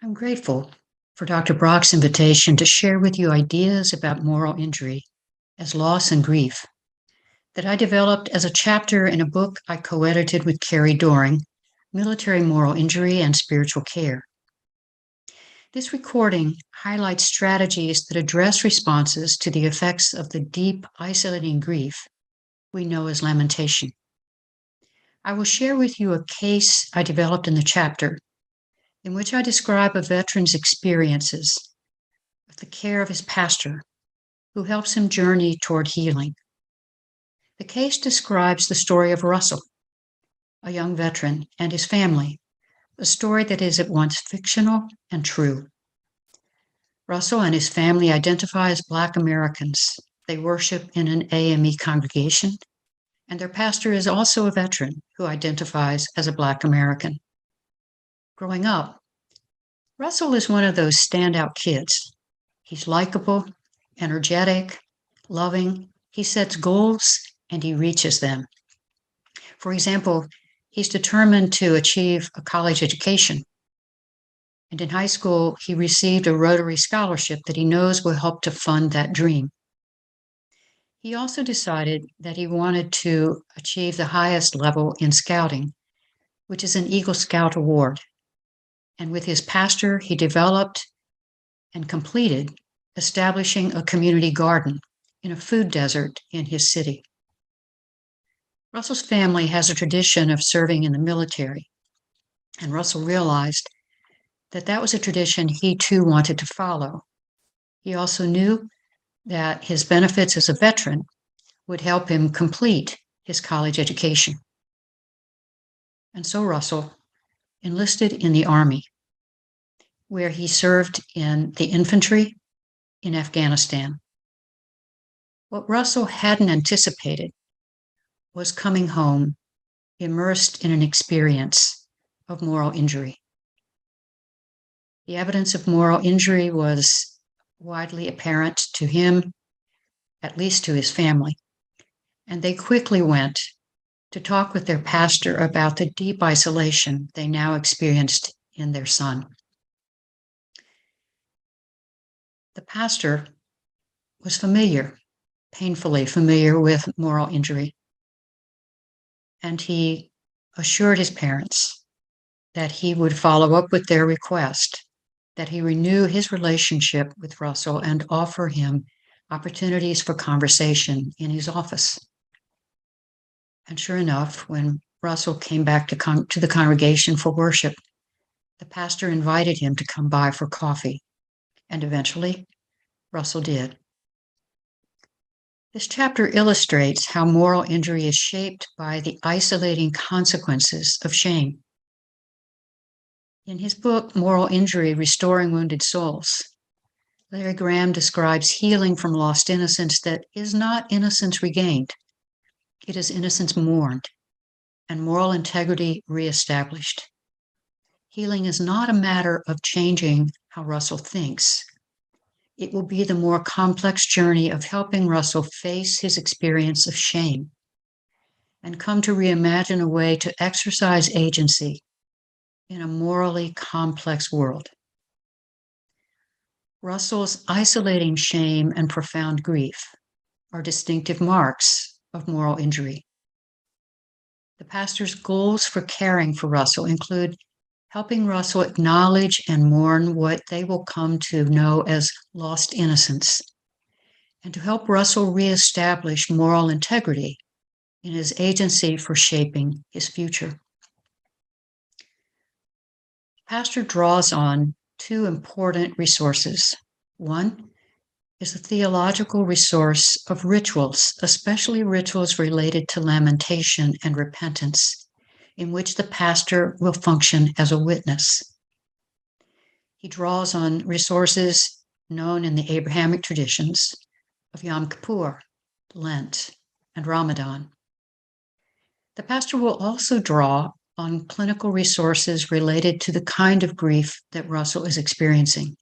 I'm grateful for Dr. Brock's invitation to share with you ideas about moral injury as loss and grief that I developed as a chapter in a book I co-edited with Carrie Doring, Military Moral Injury and Spiritual Care. This recording highlights strategies that address responses to the effects of the deep, isolating grief we know as lamentation. I will share with you a case I developed in the chapter in which I describe a veteran's experiences with the care of his pastor, who helps him journey toward healing. The case describes the story of Russell, a young veteran, and his family, a story that is at once fictional and true. Russell and his family identify as Black Americans. They worship in an AME congregation, and their pastor is also a veteran who identifies as a Black American. Growing up, Russell is one of those standout kids. He's likable, energetic, loving. He sets goals and he reaches them. For example, he's determined to achieve a college education. And in high school, he received a Rotary scholarship that he knows will help to fund that dream. He also decided that he wanted to achieve the highest level in scouting, which is an Eagle Scout award. And with his pastor, he developed and completed establishing a community garden in a food desert in his city. Russell's family has a tradition of serving in the military, and Russell realized that that was a tradition he too wanted to follow. He also knew that his benefits as a veteran would help him complete his college education. And so Russell enlisted in the Army, where he served in the infantry in Afghanistan. What Russell hadn't anticipated was coming home immersed in an experience of moral injury. The evidence of moral injury was widely apparent to him, at least to his family, and they quickly went to talk with their pastor about the deep isolation they now experienced in their son. The pastor was painfully familiar with moral injury, and he assured his parents that he would follow up with their request, that he renew his relationship with Russell and offer him opportunities for conversation in his office. And sure enough, when Russell came back to the congregation for worship, the pastor invited him to come by for coffee, and eventually Russell did. This chapter illustrates how moral injury is shaped by the isolating consequences of shame. In his book, Moral Injury, Restoring Wounded Souls, Larry Graham describes healing from lost innocence that is not innocence regained. It is innocence mourned and moral integrity reestablished. Healing is not a matter of changing how Russell thinks. It will be the more complex journey of helping Russell face his experience of shame and come to reimagine a way to exercise agency in a morally complex world. Russell's isolating shame and profound grief are distinctive marks of moral injury. The pastor's goals for caring for Russell include helping Russell acknowledge and mourn what they will come to know as lost innocence, and to help Russell reestablish moral integrity in his agency for shaping his future. Pastor draws on two important resources. One is the theological resource of rituals, especially rituals related to lamentation and repentance, in which the pastor will function as a witness. He draws on resources known in the Abrahamic traditions of Yom Kippur, Lent, and Ramadan. The pastor will also draw on clinical resources related to the kind of grief that Russell is experiencing.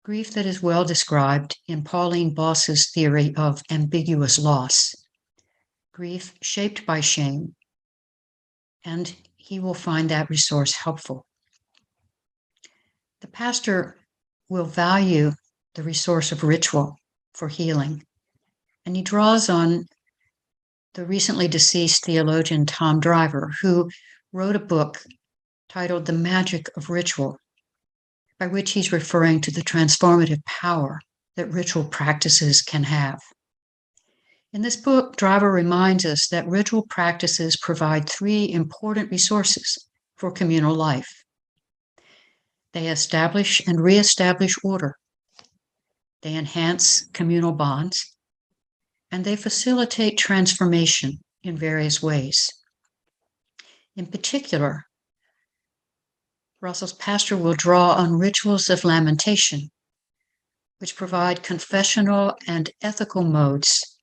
Grief that is well described in Pauline Boss's theory of ambiguous loss. Grief shaped by shame, and he will find that resource helpful. pastor will value the resource of ritual for healing, and he draws on the recently deceased theologian Tom Driver, who wrote a book titled The Magic of Ritual, by which he's referring to the transformative power that ritual practices can have. In this book, Driver reminds us that ritual practices provide three important resources for communal life. They establish and reestablish order. They enhance communal bonds, and they facilitate transformation in various ways. In particular, Russell's pastor will draw on rituals of lamentation, which provide confessional and ethical modes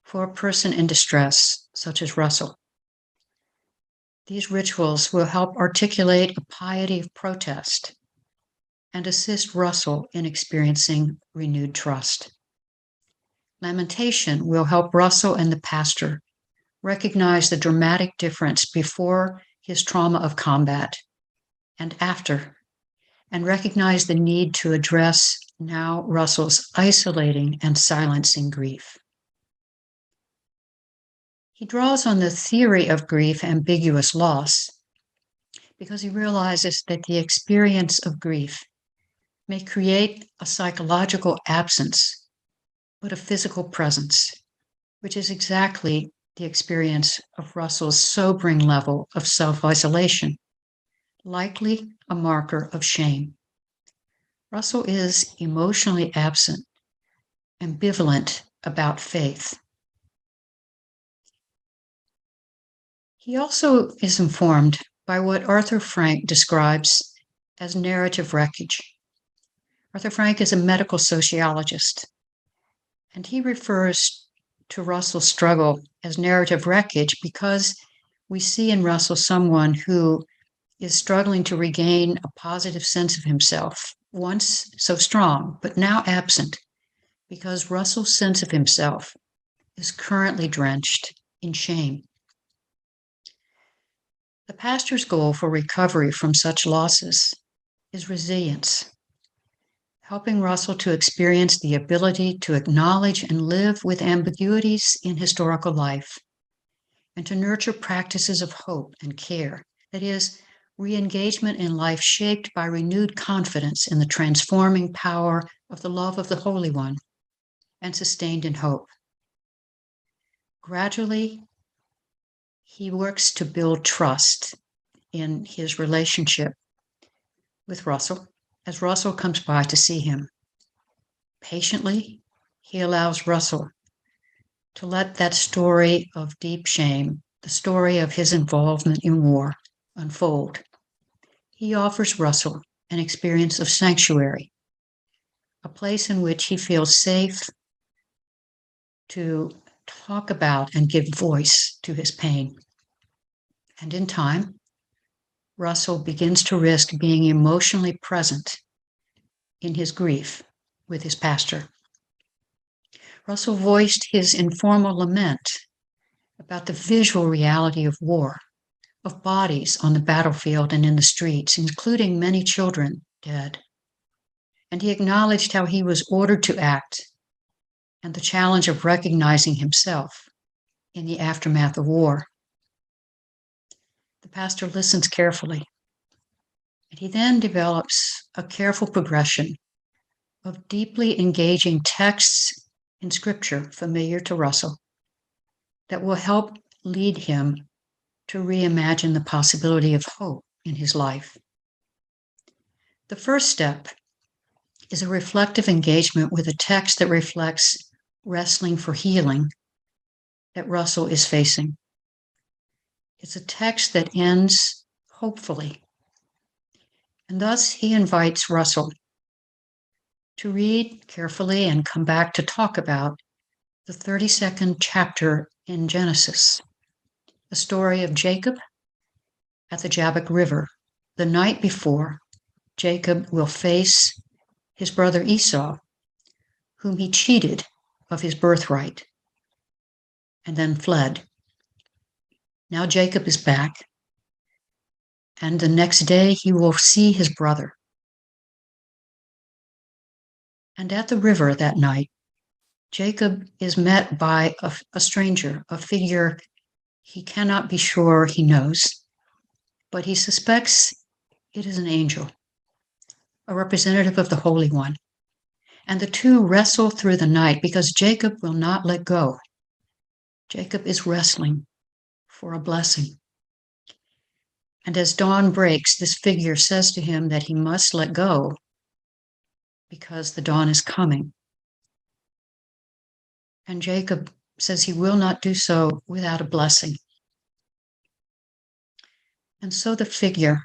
for a person in distress, such as Russell. These rituals will help articulate a piety of protest and assist Russell in experiencing renewed trust. Lamentation will help Russell and the pastor recognize the dramatic difference before his trauma of combat and after, and recognize the need to address now Russell's isolating and silencing grief. He draws on the theory of grief ambiguous loss because he realizes that the experience of grief may create a psychological absence, but a physical presence, which is exactly the experience of Russell's sobering level of self-isolation, likely a marker of shame. Russell is emotionally absent, ambivalent about faith. He also is informed by what Arthur Frank describes as narrative wreckage. Arthur Frank is a medical sociologist, and he refers to Russell's struggle as narrative wreckage because we see in Russell someone who is struggling to regain a positive sense of himself, once so strong, but now absent, because Russell's sense of himself is currently drenched in shame. The pastor's goal for recovery from such losses is resilience, helping Russell to experience the ability to acknowledge and live with ambiguities in historical life, and to nurture practices of hope and care, that is, re-engagement in life shaped by renewed confidence in the transforming power of the love of the Holy One, and sustained in hope. Gradually, he works to build trust in his relationship with Russell as Russell comes by to see him. Patiently, he allows Russell to let that story of deep shame, the story of his involvement in war, unfold. He offers Russell an experience of sanctuary, a place in which he feels safe to talk about and give voice to his pain. And in time, Russell begins to risk being emotionally present in his grief with his pastor. Russell voiced his informal lament about the visual reality of war, of bodies on the battlefield and in the streets, including many children dead. And he acknowledged how he was ordered to act and the challenge of recognizing himself in the aftermath of war. The pastor listens carefully, and he then develops a careful progression of deeply engaging texts in Scripture familiar to Russell that will help lead him to reimagine the possibility of hope in his life. The first step is a reflective engagement with a text that reflects wrestling for healing that Russell is facing. It's a text that ends hopefully, and thus he invites Russell to read carefully and come back to talk about the 32nd chapter in Genesis, the story of Jacob at the Jabbok River, the night before Jacob will face his brother Esau, whom he cheated of his birthright and then fled. Now Jacob is back, and the next day he will see his brother, And at the river that night, Jacob is met by a stranger, a figure he cannot be sure he knows, but he suspects it is an angel, a representative of the Holy One. And the two wrestle through the night because Jacob will not let go. Jacob is wrestling for a blessing. And as dawn breaks, this figure says to him that he must let go because the dawn is coming. And Jacob says he will not do so without a blessing. And so the figure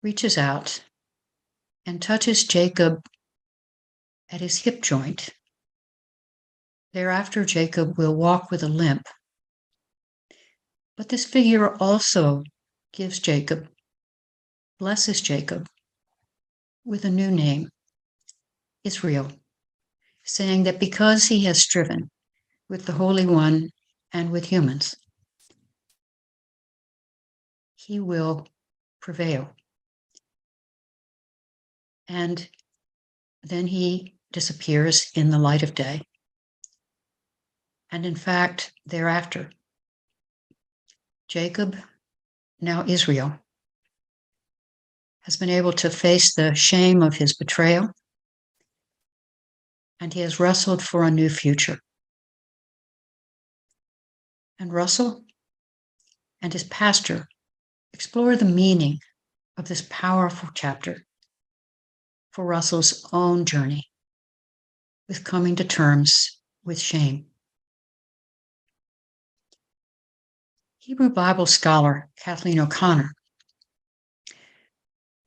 reaches out and touches Jacob at his hip joint. Thereafter, Jacob will walk with a limp. But this figure also gives Jacob, blesses Jacob with a new name, Israel, saying that because he has striven with the Holy One and with humans, he will prevail. And then he disappears in the light of day. And in fact, thereafter, Jacob, now Israel, has been able to face the shame of his betrayal, and he has wrestled for a new future. And Russell and his pastor explore the meaning of this powerful chapter for Russell's own journey with coming to terms with shame. Hebrew Bible scholar Kathleen O'Connor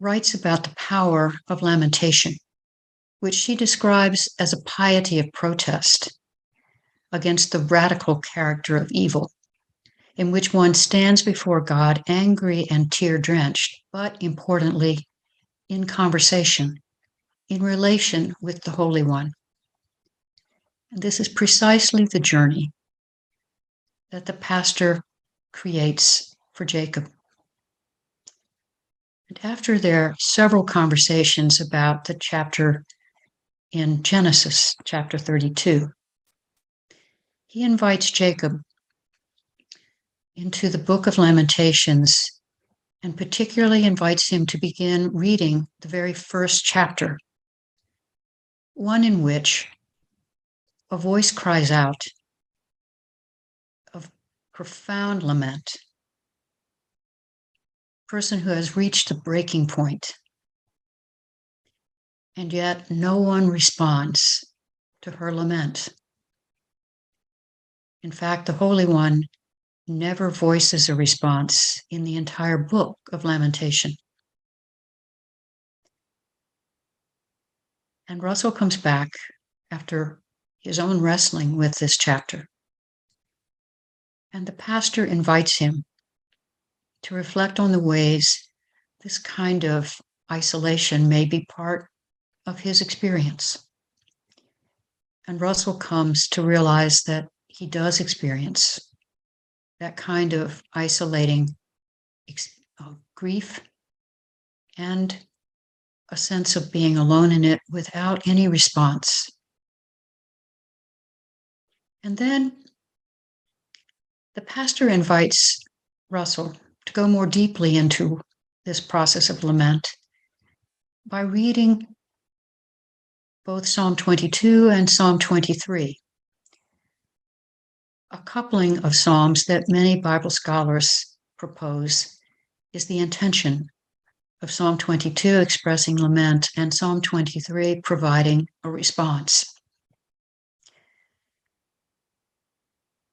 writes about the power of lamentation, which she describes as a piety of protest against the radical character of evil, in which one stands before God angry and tear-drenched, but importantly, in conversation, in relation with the Holy One. And this is precisely the journey that the pastor creates for Jacob. And after their several conversations about the chapter in Genesis, chapter 32, he invites Jacob into the book of Lamentations, and particularly invites him to begin reading the very first chapter, one in which a voice cries out of profound lament, a person who has reached a breaking point, and yet no one responds to her lament. In fact, the Holy One never voices a response in the entire book of Lamentation. And Russell comes back after his own wrestling with this chapter. And the pastor invites him to reflect on the ways this kind of isolation may be part of his experience. And Russell comes to realize that he does experience that kind of isolating grief and a sense of being alone in it without any response. And then the pastor invites Russell to go more deeply into this process of lament by reading both Psalm 22 and Psalm 23, a coupling of psalms that many Bible scholars propose is the intention of Psalm 22 expressing lament and Psalm 23 providing a response.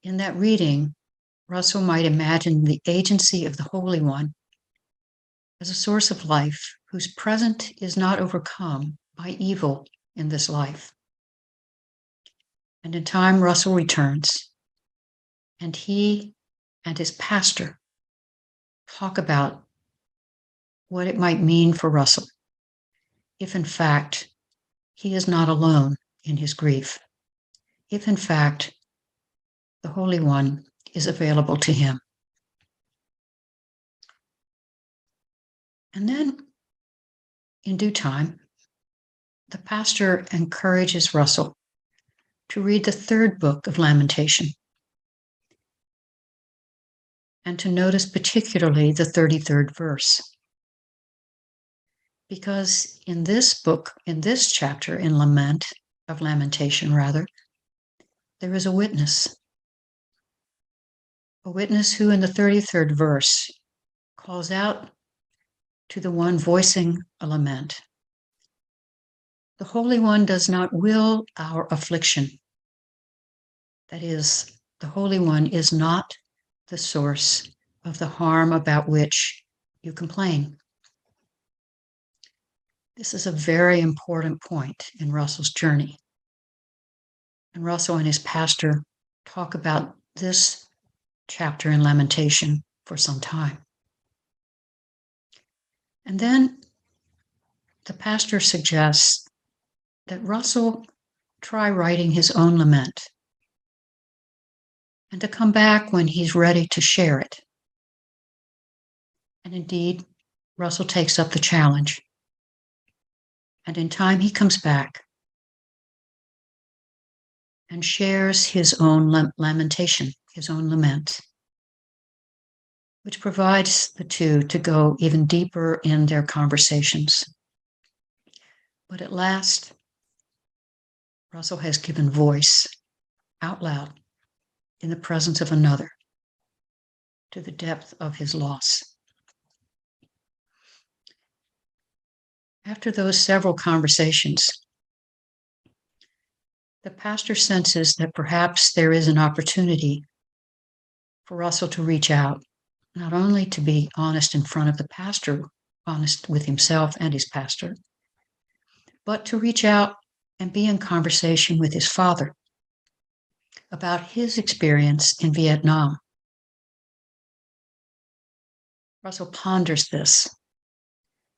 In that reading, Russell might imagine the agency of the Holy One as a source of life whose present is not overcome by evil in this life. And in time, Russell returns, and he and his pastor talk about what it might mean for Russell if, in fact, he is not alone in his grief, if, in fact, the Holy One is available to him. And then, in due time, the pastor encourages Russell to read the third book of Lamentation and to notice particularly the 33rd verse. Because in this book, in this chapter in Lamentation, there is a witness who in the 33rd verse calls out to the one voicing a lament. The Holy One does not will our affliction. That is, the Holy One is not the source of the harm about which you complain. This is a very important point in Russell's journey. And Russell and his pastor talk about this chapter in Lamentation for some time. And then the pastor suggests that Russell try writing his own lament and to come back when he's ready to share it. And indeed, Russell takes up the challenge. And in time, he comes back and shares his own lamentation, his own lament, which provides the two to go even deeper in their conversations. But at last, Russell has given voice out loud in the presence of another to the depth of his loss. After those several conversations, the pastor senses that perhaps there is an opportunity for Russell to reach out, not only to be honest in front of the pastor, honest with himself and his pastor, but to reach out and be in conversation with his father about his experience in Vietnam. Russell ponders this,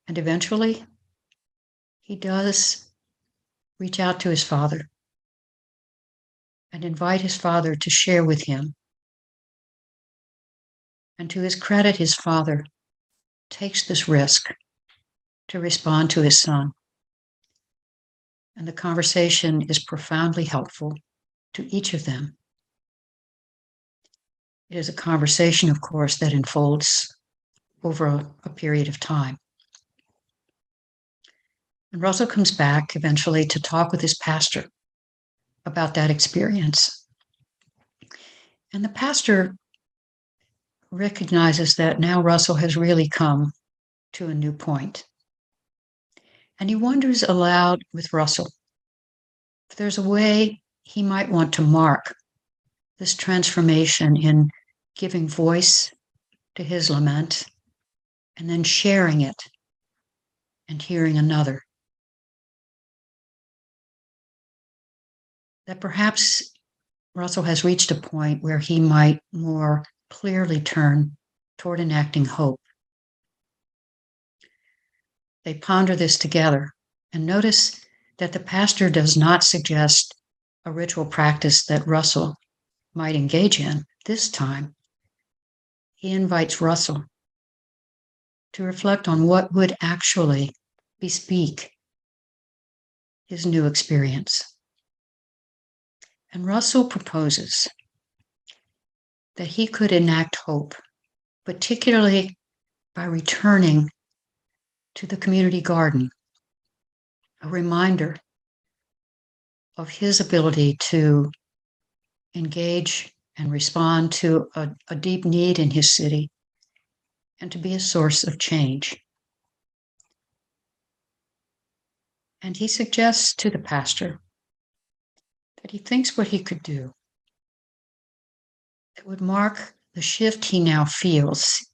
and eventually he does reach out to his father and invite his father to share with him. And to his credit, his father takes this risk to respond to his son. And the conversation is profoundly helpful to each of them. It is a conversation, of course, that unfolds over a period of time. And Russell comes back eventually to talk with his pastor about that experience. And the pastor recognizes that now Russell has really come to a new point. And he wonders aloud with Russell if there's a way he might want to mark this transformation in giving voice to his lament and then sharing it and hearing another. That perhaps Russell has reached a point where he might more clearly turn toward enacting hope. They ponder this together and notice that the pastor does not suggest a ritual practice that Russell might engage in this time. He invites Russell to reflect on what would actually bespeak his new experience. And Russell proposes that he could enact hope, particularly by returning to the community garden, a reminder of his ability to engage and respond to a deep need in his city and to be a source of change. And he suggests to the pastor that he thinks what he could do that would mark the shift he now feels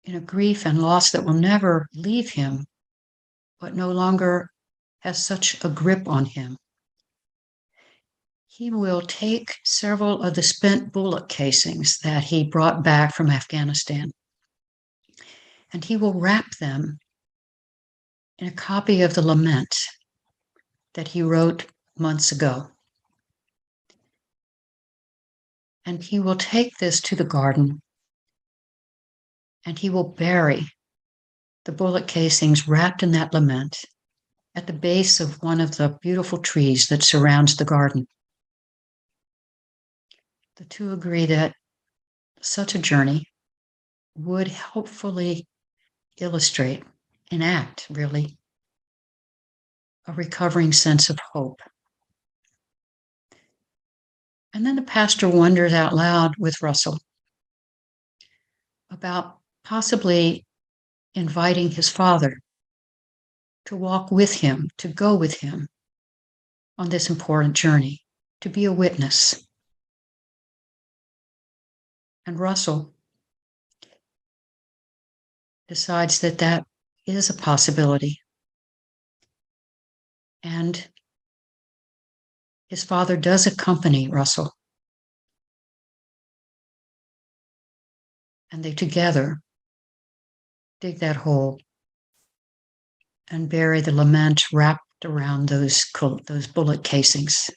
in a grief and loss that will never leave him, but no longer has such a grip on him. He will take several of the spent bullet casings that he brought back from Afghanistan, and he will wrap them in a copy of the lament that he wrote months ago. And he will take this to the garden and he will bury the bullet casings wrapped in that lament at the base of one of the beautiful trees that surrounds the garden. The two agree that such a journey would helpfully illustrate, enact really, a recovering sense of hope. And then the pastor wonders out loud with Russell about possibly inviting his father to walk with him, to go with him on this important journey, to be a witness. And Russell decides that that is a possibility. And his father does accompany Russell. And they together dig that hole and bury the lament wrapped around those bullet casings.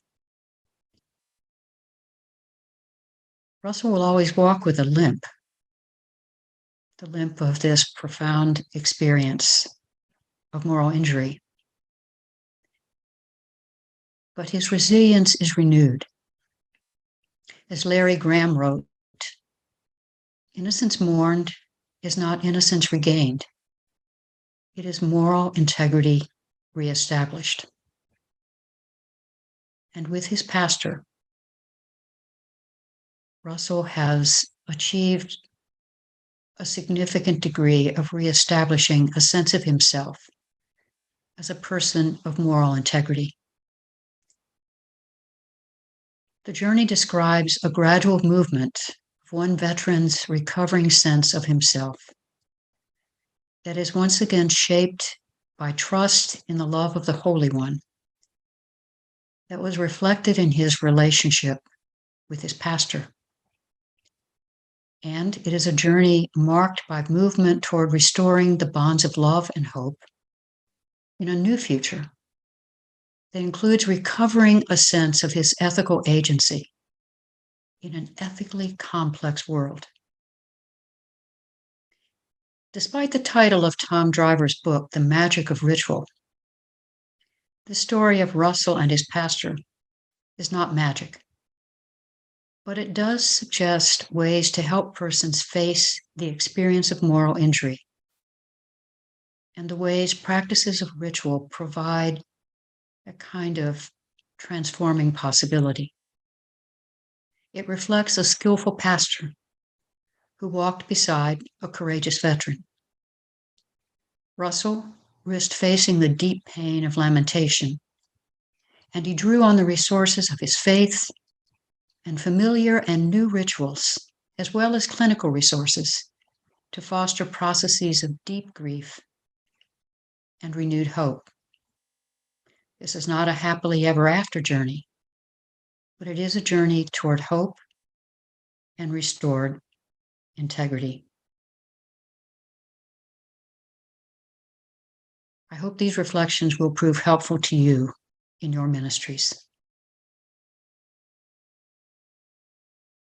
Russell will always walk with a limp, the limp of this profound experience of moral injury. But his resilience is renewed. As Larry Graham wrote, innocence mourned is not innocence regained. It is moral integrity reestablished. And with his pastor, Russell has achieved a significant degree of reestablishing a sense of himself as a person of moral integrity. The journey describes a gradual movement of one veteran's recovering sense of himself that is once again shaped by trust in the love of the Holy One that was reflected in his relationship with his pastor. And it is a journey marked by movement toward restoring the bonds of love and hope in a new future that includes recovering a sense of his ethical agency in an ethically complex world. Despite the title of Tom Driver's book, The Magic of Ritual, the story of Russell and his pastor is not magic, but it does suggest ways to help persons face the experience of moral injury and the ways practices of ritual provide a kind of transforming possibility. It reflects a skillful pastor who walked beside a courageous veteran. Russell risked facing the deep pain of lamentation, and he drew on the resources of his faith and familiar and new rituals, as well as clinical resources, to foster processes of deep grief and renewed hope. This is not a happily ever after journey, but it is a journey toward hope and restored integrity. I hope these reflections will prove helpful to you in your ministries.